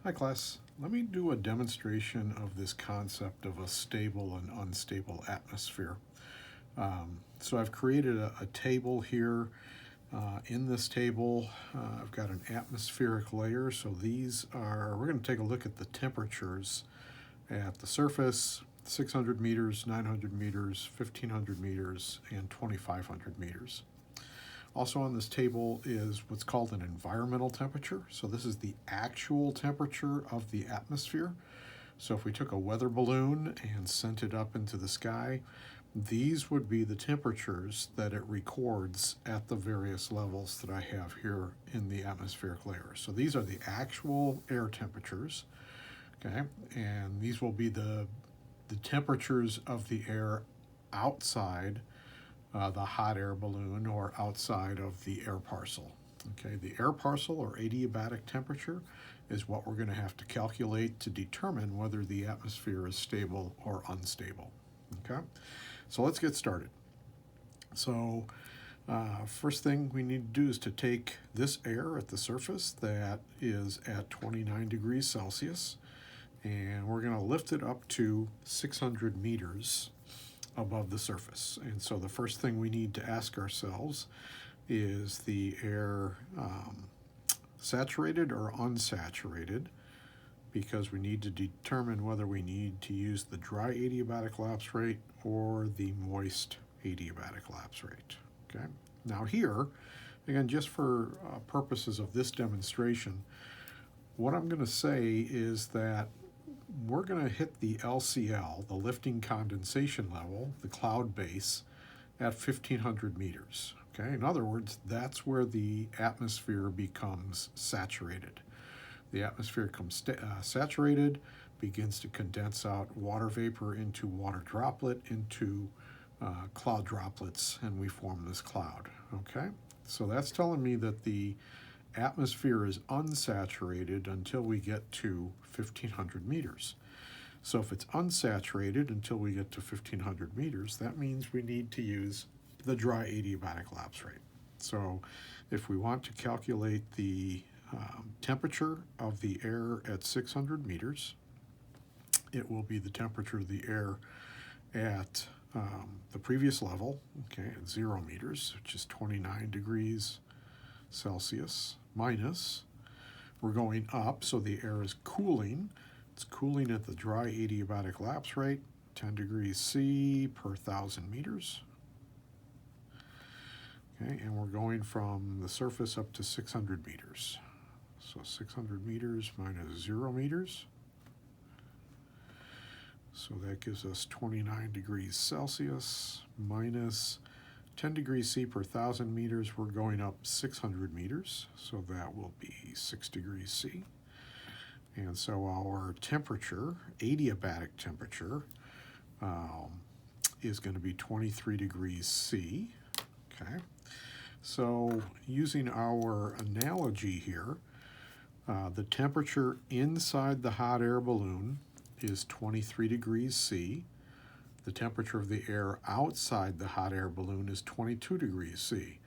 Hi class, let me do a demonstration of this concept of a stable and unstable atmosphere. So I've created a table here. In this table, I've got an atmospheric layer. So we're going to take a look at the temperatures at the surface, 600 meters, 900 meters, 1500 meters, and 2500 meters. Also on this table is what's called an environmental temperature. So this is the actual temperature of the atmosphere. So if we took a weather balloon and sent it up into the sky, these would be the temperatures that it records at the various levels that I have here in the atmospheric layer. So these are the actual air temperatures, okay? And these will be the temperatures of the air outside the hot air balloon or outside of the air parcel. Okay, the air parcel or adiabatic temperature is what we're going to have to calculate to determine whether the atmosphere is stable or unstable. Okay, so let's get started. So first thing we need to do is to take this air at the surface that is at 29 degrees Celsius, and we're going to lift it up to 600 meters above the surface. And so the first thing we need to ask ourselves is the air saturated or unsaturated, because we need to determine whether we need to use the dry adiabatic lapse rate or the moist adiabatic lapse rate. Okay. Now here, again, just for purposes of this demonstration, what I'm going to say is that we're going to hit the LCL, the lifting condensation level, the cloud base, at 1500 meters. Okay, in other words, that's where the atmosphere becomes saturated. The atmosphere becomes saturated, begins to condense out water vapor into water droplet, into cloud droplets, and we form this cloud. Okay, so that's telling me that the atmosphere is unsaturated until we get to 1500 meters. So if it's unsaturated until we get to 1500 meters, that means we need to use the dry adiabatic lapse rate. So if we want to calculate the temperature of the air at 600 meters, it will be the temperature of the air at the previous level, okay, at 0 meters, which is 29 degrees Celsius, minus, we're going up, so the air is cooling. It's cooling at the dry adiabatic lapse rate, 10 degrees C per 1,000 meters. Okay, and we're going from the surface up to 600 meters. So 600 meters minus 0 meters. So that gives us 29 degrees Celsius minus 10 degrees C per 1,000 meters. We're going up 600 meters, so that will be 6 degrees C. And so our temperature, adiabatic temperature, is going to be 23 degrees C. Okay. So using our analogy here, the temperature inside the hot air balloon is 23 degrees C. The temperature of the air outside the hot air balloon is 22 degrees C.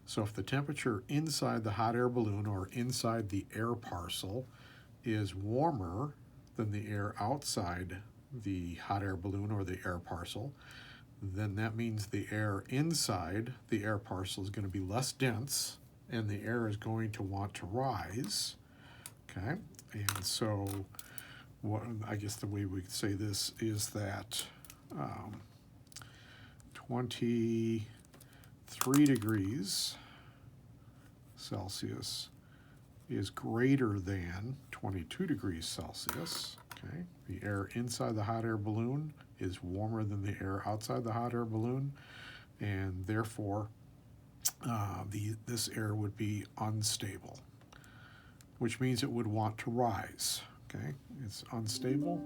So if the temperature inside the hot air balloon or inside the air parcel is warmer than the air outside the hot air balloon or the air parcel, then that means the air inside the air parcel is going to be less dense and the air is going to want to rise. Okay, and so I guess the way we could say this is that 23 degrees Celsius is greater than 22 degrees Celsius. Okay, the air inside the hot air balloon is warmer than the air outside the hot air balloon, and therefore this air would be unstable, which means it would want to rise. Okay, it's unstable,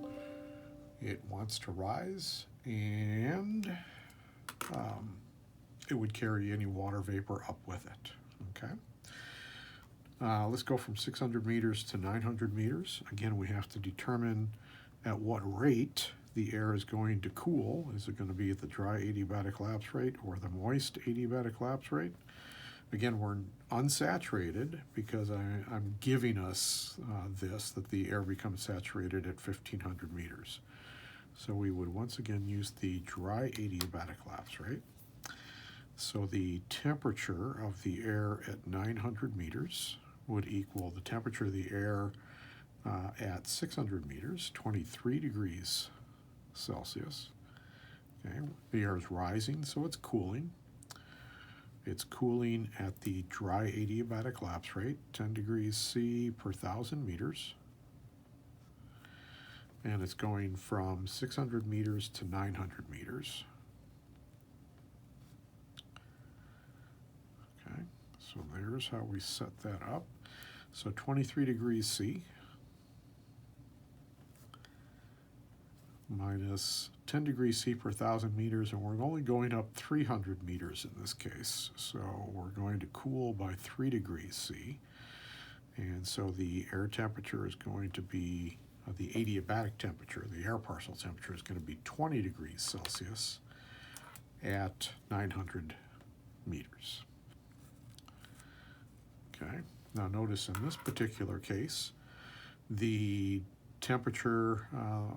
it wants to rise, and it would carry any water vapor up with it. Okay. Let's go from 600 meters to 900 meters. Again, we have to determine at what rate the air is going to cool. Is it going to be at the dry adiabatic lapse rate or the moist adiabatic lapse rate? Again, we're unsaturated because I'm giving us this, that the air becomes saturated at 1500 meters. So we would once again use the dry adiabatic lapse rate. So the temperature of the air at 900 meters would equal the temperature of the air at 600 meters, 23 degrees Celsius. Okay, the air is rising, so it's cooling. It's cooling at the dry adiabatic lapse rate, 10 degrees C per 1,000 meters. And it's going from 600 meters to 900 meters. Okay, so there's how we set that up. So 23 degrees C minus 10 degrees C per 1,000 meters, and we're only going up 300 meters in this case. So we're going to cool by 3 degrees C. And so the air temperature is going to be, the adiabatic temperature, the air parcel temperature is going to be 20 degrees Celsius at 900 meters. Okay, now notice in this particular case, the temperature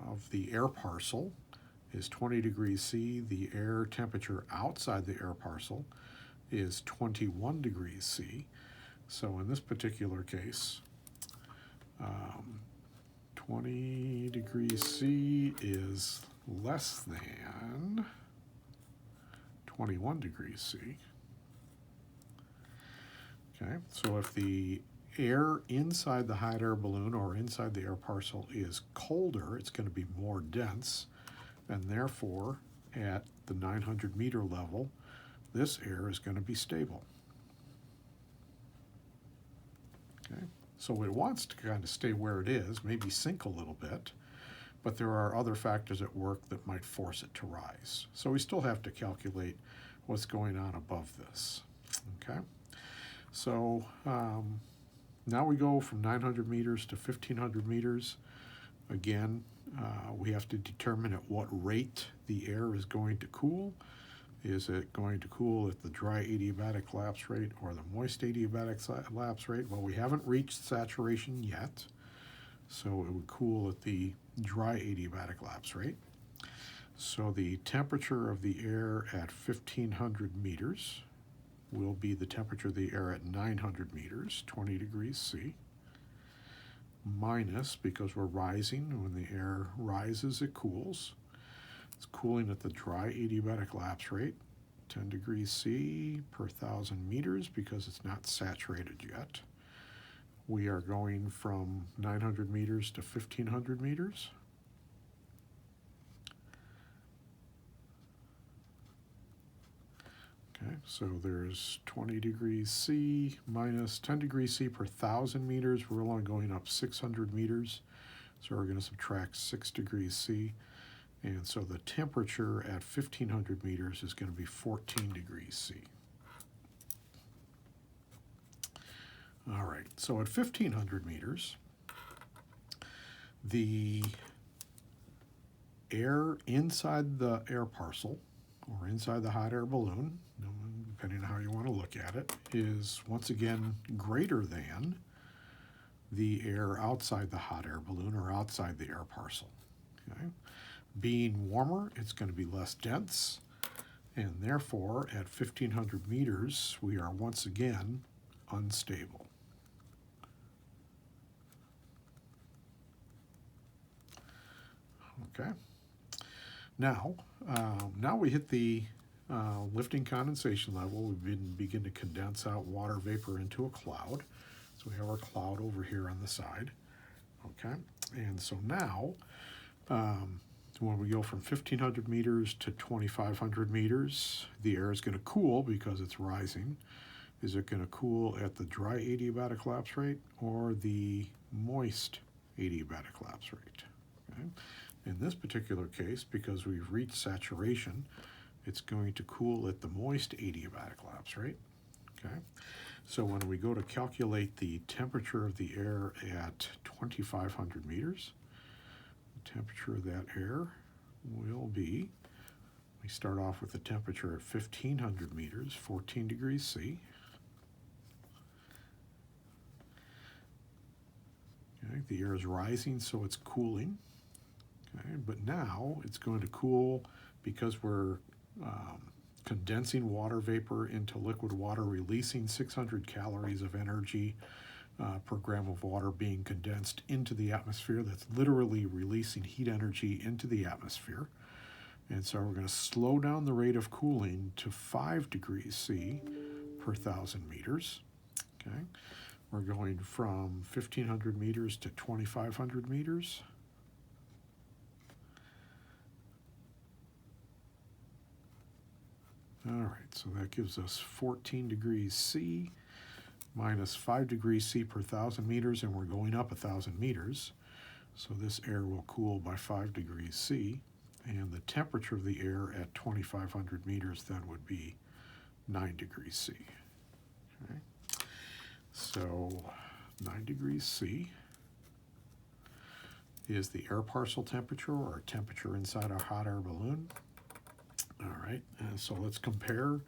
of the air parcel is 20 degrees C. The air temperature outside the air parcel is 21 degrees C. So in this particular case, 20 degrees C is less than 21 degrees C. Okay, so if the air inside the hot air balloon or inside the air parcel is colder, it's going to be more dense, and therefore at the 900 meter level, this air is going to be stable. Okay, so it wants to kind of stay where it is, maybe sink a little bit, but there are other factors at work that might force it to rise. So we still have to calculate what's going on above this. Okay, so now we go from 900 meters to 1500 meters. Again, we have to determine at what rate the air is going to cool. Is it going to cool at the dry adiabatic lapse rate or the moist adiabatic lapse rate? Well, we haven't reached saturation yet, so it would cool at the dry adiabatic lapse rate. So the temperature of the air at 1500 meters will be the temperature of the air at 900 meters, 20 degrees C, minus, because we're rising, when the air rises, it cools. It's cooling at the dry adiabatic lapse rate, 10 degrees C per 1,000 meters, because it's not saturated yet. We are going from 900 meters to 1,500 meters. Okay, so there's 20 degrees C minus 10 degrees C per 1,000 meters. We're only going up 600 meters, so we're going to subtract 6 degrees C. And so the temperature at 1,500 meters is going to be 14 degrees C. All right, so at 1,500 meters, the air inside the air parcel, or inside the hot air balloon, depending on how you want to look at it, is once again greater than the air outside the hot air balloon or outside the air parcel. Okay? Being warmer, it's going to be less dense, and therefore at 1,500 meters, we are once again unstable. Okay. Now we hit the lifting condensation level. We begin to condense out water vapor into a cloud. So we have our cloud over here on the side. Okay, and so now when we go from 1,500 meters to 2,500 meters, the air is going to cool because it's rising. Is it going to cool at the dry adiabatic lapse rate or the moist adiabatic lapse rate? Okay. In this particular case, because we've reached saturation, it's going to cool at the moist adiabatic lapse rate. Okay, so when we go to calculate the temperature of the air at 2,500 meters, the temperature of that air will be, we start off with the temperature at 1,500 meters, 14 degrees C. Okay, the air is rising, so it's cooling. Okay, but now it's going to cool because we're condensing water vapor into liquid water, releasing 600 calories of energy per gram of water being condensed into the atmosphere. That's literally releasing heat energy into the atmosphere. And so we're going to slow down the rate of cooling to 5 degrees C per 1,000 meters. Okay, we're going from 1,500 meters to 2,500 meters. All right, so that gives us 14 degrees C minus 5 degrees C per 1,000 meters, and we're going up 1,000 meters. So this air will cool by 5 degrees C, and the temperature of the air at 2,500 meters then would be 9 degrees C. Okay. So 9 degrees C is the air parcel temperature, or temperature inside our hot air balloon. All right, and so let's compare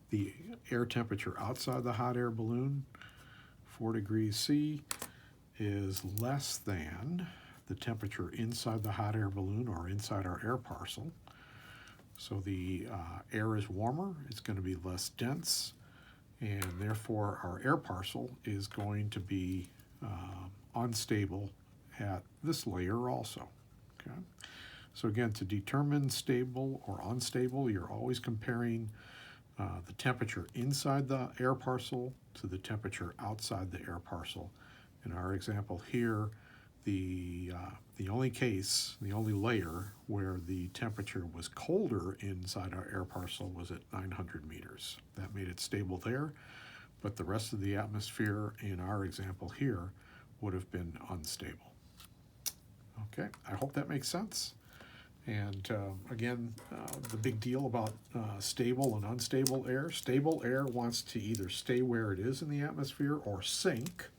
the air temperature outside the hot air balloon. 4 degrees C is less than the temperature inside the hot air balloon or inside our air parcel. So the air is warmer, it's going to be less dense, and therefore our air parcel is going to be unstable at this layer also. Okay. So again, to determine stable or unstable, you're always comparing the temperature inside the air parcel to the temperature outside the air parcel. In our example here, the only layer where the temperature was colder inside our air parcel was at 900 meters. That made it stable there, but the rest of the atmosphere in our example here would have been unstable. Okay, I hope that makes sense. And again, the big deal about stable and unstable air. Stable air wants to either stay where it is in the atmosphere or sink,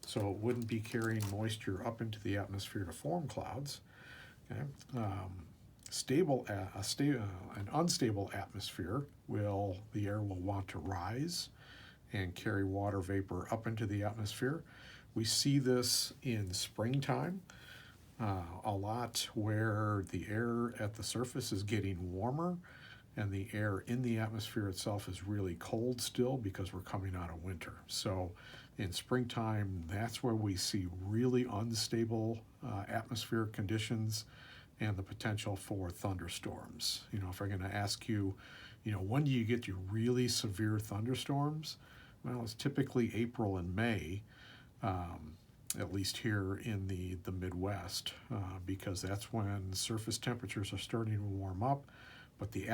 so it wouldn't be carrying moisture up into the atmosphere to form clouds. Okay? An unstable atmosphere the air will want to rise and carry water vapor up into the atmosphere. We see this in springtime. A lot where the air at the surface is getting warmer and the air in the atmosphere itself is really cold still because we're coming out of winter. So in springtime, that's where we see really unstable atmospheric conditions and the potential for thunderstorms. You know, if I'm going to ask you, when do you get your really severe thunderstorms? Well, it's typically April and May. At least here in the Midwest, because that's when surface temperatures are starting to warm up, but the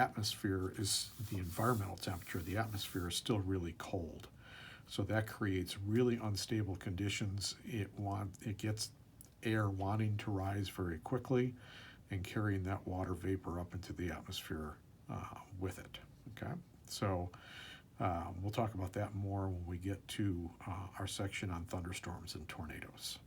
environmental temperature, the atmosphere is still really cold. So that creates really unstable conditions. It gets air wanting to rise very quickly and carrying that water vapor up into the atmosphere with it. Okay, so we'll talk about that more when we get to our section on thunderstorms and tornadoes.